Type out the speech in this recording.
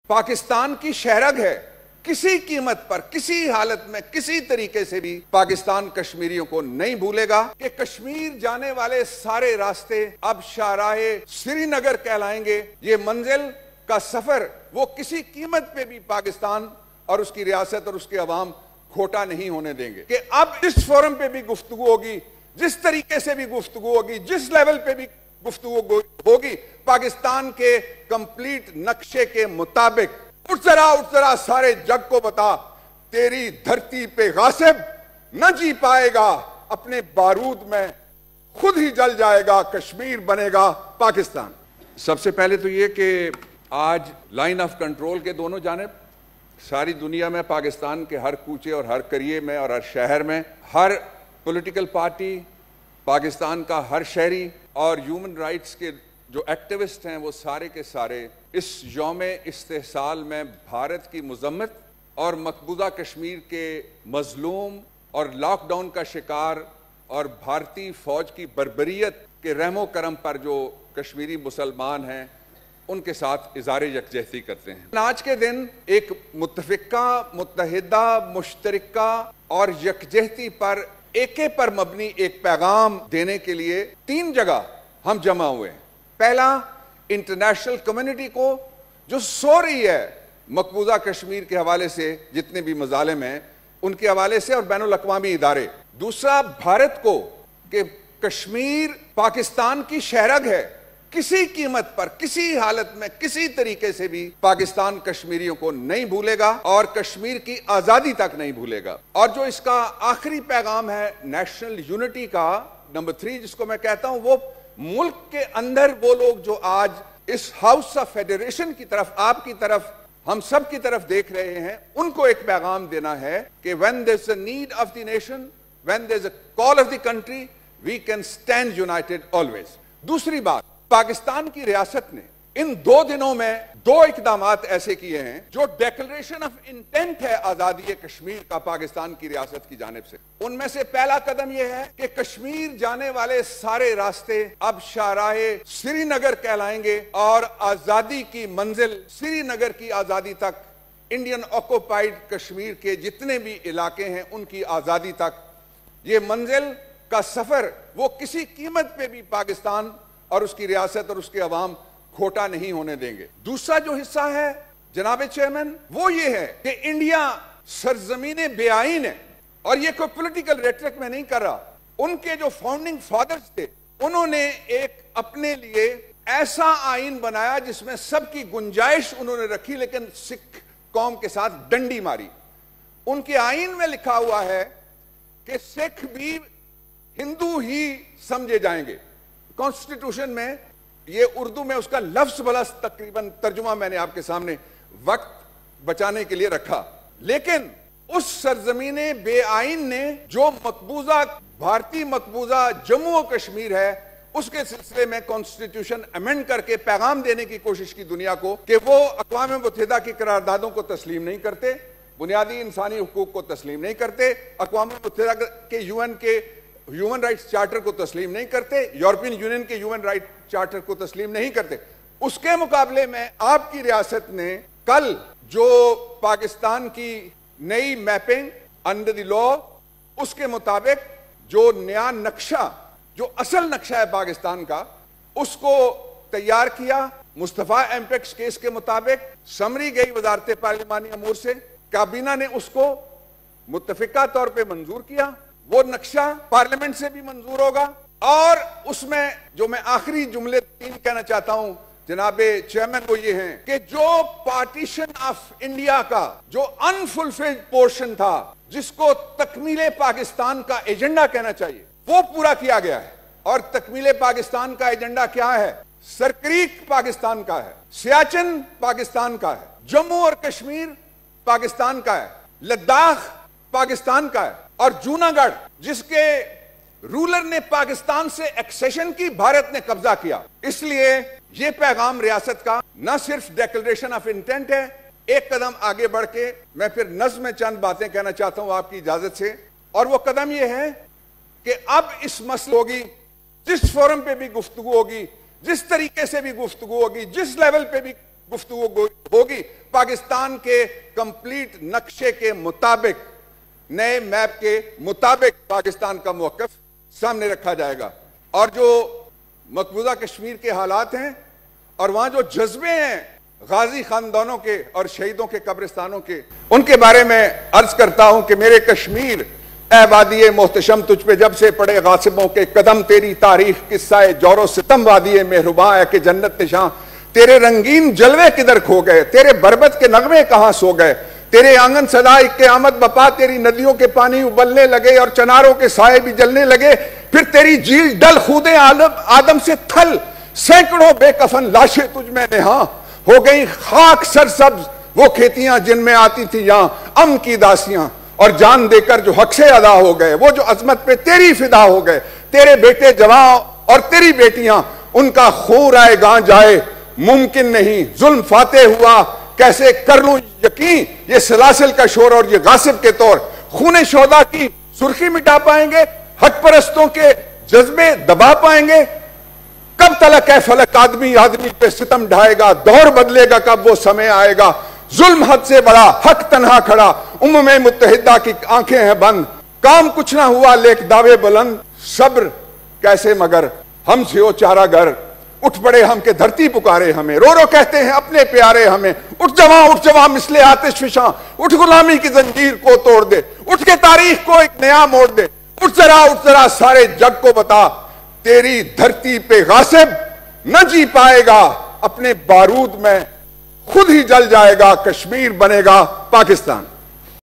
पाकिस्तान की शहरग है। किसी कीमत पर, किसी हालत में, किसी तरीके से भी पाकिस्तान कश्मीरियों को नहीं भूलेगा कि कश्मीर जाने वाले सारे रास्ते अब शाहराहे श्रीनगर कहलाएंगे। ये मंजिल का सफर वो किसी कीमत पे भी पाकिस्तान और उसकी रियासत और उसके अवाम खोटा नहीं होने देंगे। कि अब इस फोरम पे भी गुफ्तगू होगी, जिस तरीके से भी गुफ्तगू होगी, जिस लेवल पे भी गुफ्तगू होगी, पाकिस्तान के कंप्लीट नक्शे के मुताबिक। उठ जरा सारे जग को बता, तेरी धरती पे गासिब न जी पाएगा, अपने बारूद में खुद ही जल जाएगा, कश्मीर बनेगा पाकिस्तान। सबसे पहले तो ये कि आज लाइन ऑफ कंट्रोल के दोनों जानिब सारी दुनिया में, पाकिस्तान के हर कूचे और हर करिए में और हर शहर में, हर पॉलिटिकल पार्टी, पाकिस्तान का हर शहरी और ह्यूमन राइट्स के जो एक्टिविस्ट हैं वो सारे के सारे इस यौम इस्तेहसाल में भारत की मज़म्मत और मकबूजा कश्मीर के मजलूम और लॉकडाउन का शिकार और भारतीय फौज की बर्बरियत के रहमो करम पर जो कश्मीरी मुसलमान हैं उनके साथ इज़हारे यकजहती करते हैं। आज के दिन एक मुत्तफ़िका, मुत्तहिदा, मुश्तरका और यकजहती पर, एके पर मबनी एक पैगाम देने के लिए 3 जगह हम जमा हुए हैं। पहला, इंटरनेशनल कम्युनिटी को जो सो रही है मकबूजा कश्मीर के हवाले से, जितने भी मजालिम हैं उनके हवाले से, और बैनुल अक़वामी इदारे। दूसरा, भारत को कि कश्मीर पाकिस्तान की शहरग है। किसी कीमत पर, किसी हालत में, किसी तरीके से भी पाकिस्तान कश्मीरियों को नहीं भूलेगा और कश्मीर की आजादी तक नहीं भूलेगा। और जो इसका आखिरी पैगाम है नेशनल यूनिटी का, नंबर 3 जिसको मैं कहता हूं, वो मुल्क के अंदर वो लोग जो आज इस हाउस ऑफ फेडरेशन की तरफ, आपकी तरफ, हम सब की तरफ देख रहे हैं, उनको एक पैगाम देना है कि when there's a need of the nation, when there's a call of the country, we can stand united always। दूसरी बात, पाकिस्तान की रियासत ने इन 2 दिनों में 2 इकदामात ऐसे किए हैं जो डेक्लेरेशन ऑफ इंटेंट है आजादी कश्मीर का पाकिस्तान की रियासत की जानिब से। उनमें से पहला कदम यह है कि कश्मीर जाने वाले सारे रास्ते अब शाहराहे श्रीनगर कहलाएंगे और आजादी की मंजिल, श्रीनगर की आजादी तक, इंडियन ऑक्युपाइड कश्मीर के जितने भी इलाके हैं उनकी आजादी तक, ये मंजिल का सफर वो किसी कीमत पे भी पाकिस्तान और उसकी रियासत और उसके अवाम खोटा नहीं होने देंगे। दूसरा जो हिस्सा है जनाब चेयरमैन, वो ये है कि इंडिया सरजमीने बेआईन है। और ये कोई पॉलिटिकल रेटरिक में नहीं कर रहा, उनके जो फाउंडिंग फादर्स थे उन्होंने एक अपने लिए ऐसा आइन बनाया जिसमें सबकी गुंजाइश उन्होंने रखी, लेकिन सिख कौम के साथ डंडी मारी। उनके आइन में लिखा हुआ है कि सिख भी हिंदू ही समझे जाएंगे। कॉन्स्टिट्यूशन में ये उर्दू में उसका लफ्ज भला तकरीबन तर्जुमा मैंने आपके सामने वक्त बचाने के लिए रखा, लेकिन उस सरजमीने बेआइन ने जो मकबूजा, भारतीय मकबूजा जम्मू और कश्मीर है, उसके सिलसिले में कॉन्स्टिट्यूशन अमेंड करके पैगाम देने की कोशिश की दुनिया को कि वो अक़वाम मुत्तहिदा की करारदादों को तस्लीम नहीं करते, बुनियादी इंसानी हुकूक को तस्लीम नहीं करते, अक़वाम मुत्तहिदा के यूएन के ह्यूमन राइट्स चार्टर को तस्लीम नहीं करते, यूरोपियन यूनियन के ह्यूमन राइट चार्टर को तस्लीम नहीं करते। उसके मुकाबले में आपकी रियासत ने कल जो पाकिस्तान की नई मैपिंग अंडर द लॉ, उसके मुताबिक जो नया नक्शा, जो असल नक्शा है पाकिस्तान का, उसको तैयार किया। मुस्तफा एम्पेक्स केस के मुताबिक समरी गई वजारत पार्लिमानी अमूर से, काबीना ने उसको मुत्तफिका तौर पे मंजूर किया। वो नक्शा पार्लियामेंट से भी मंजूर होगा। और उसमें जो मैं आखिरी जुमले 3 कहना चाहता हूं जनाबे चेयरमैन, वो ये हैं कि जो पार्टीशन ऑफ इंडिया का जो अनफुलफिल्ड पोर्शन था, जिसको तकमीले पाकिस्तान का एजेंडा कहना चाहिए, वो पूरा किया गया है। और तकमीले पाकिस्तान का एजेंडा क्या है? सरक्रीक पाकिस्तान का है, सियाचिन पाकिस्तान का है, जम्मू और कश्मीर पाकिस्तान का है, लद्दाख पाकिस्तान का है, और जूनागढ़ जिसके रूलर ने पाकिस्तान से एक्सेशन की, भारत ने कब्जा किया। इसलिए यह पैगाम रियासत का न सिर्फ डेक्लेरेशन ऑफ इंटेंट है, एक कदम आगे बढ़ के मैं फिर नज़्म में चंद बातें कहना चाहता हूं आपकी इजाजत से। और वो कदम यह है कि अब इस मसले होगी, जिस फोरम पे भी गुफ्तगू होगी, जिस तरीके से भी गुफ्तगू होगी, जिस लेवल पे भी गुफ्तगू होगी, पाकिस्तान के कंप्लीट नक्शे के मुताबिक, नए मैप के मुताबिक पाकिस्तान का मौक़िफ़ सामने रखा जाएगा। और जो मकबूजा कश्मीर के हालात हैं और वहां जो जज्बे हैं गाजी खानदानों के और शहीदों के कब्रिस्तानों के, उनके बारे में अर्ज करता हूं कि मेरे कश्मीर ऐ वादिये मोहतशम, तुझ पे जब से पड़े गासिबों के कदम, तेरी तारीख किस्सा जोरो सितम वादिये मेहरुबां है कि जन्नत निशां, तेरे रंगीन जलवे किधर खो गए, तेरे बरबत के नगमे कहां सो गए, तेरे आंगन सदाई क़यामत बपा, तेरी नदियों के पानी उबलने लगे और चनारों के साए भी जलने लगे, फिर तेरी झील डल खुदे आदम से थल, सैकड़ों बेकफन लाशें तुझ में नेहा, हो गई खाक सरसब्ज वो खेतियां जिनमें आती थी यहां अम की दासियां, और जान देकर जो हक से अदा हो गए, वो जो अजमत पे तेरी फिदा हो गए, तेरे बेटे जवां और तेरी बेटियां, उनका खून आए गां जाए मुमकिन नहीं, जुल्म फाते हुआ कैसे कर लूं यकीन, ये सलासिल का शोर और ये गासिब के तौर, खूने शोदा की सुर्खी मिटा पाएंगे, हक परस्तों के जज्बे दबा पाएंगे, कब तलक है फलक आदमी आदमी पे सितम ढाएगा, दौर बदलेगा कब वो समय आएगा, जुल्म हद से बड़ा हक तन्हा खड़ा, उम्म मुत्तहिदा की आंखें हैं बंद, काम कुछ ना हुआ लेक दावे बुलंद, सब्र कैसे मगर हमसे हो चारा घर, उठ पड़े हम के धरती पुकारे हमें, रो रो कहते हैं अपने प्यारे हमें, उठ जवां मिसले आतिश फिशां, उठ गुलामी की जंजीर को तोड़ दे, उठ के तारीख को एक नया मोड़ दे, उठ जरा सारे जग को बता, तेरी धरती पे गासिब न जी पाएगा, अपने बारूद में खुद ही जल जाएगा, कश्मीर बनेगा पाकिस्तान।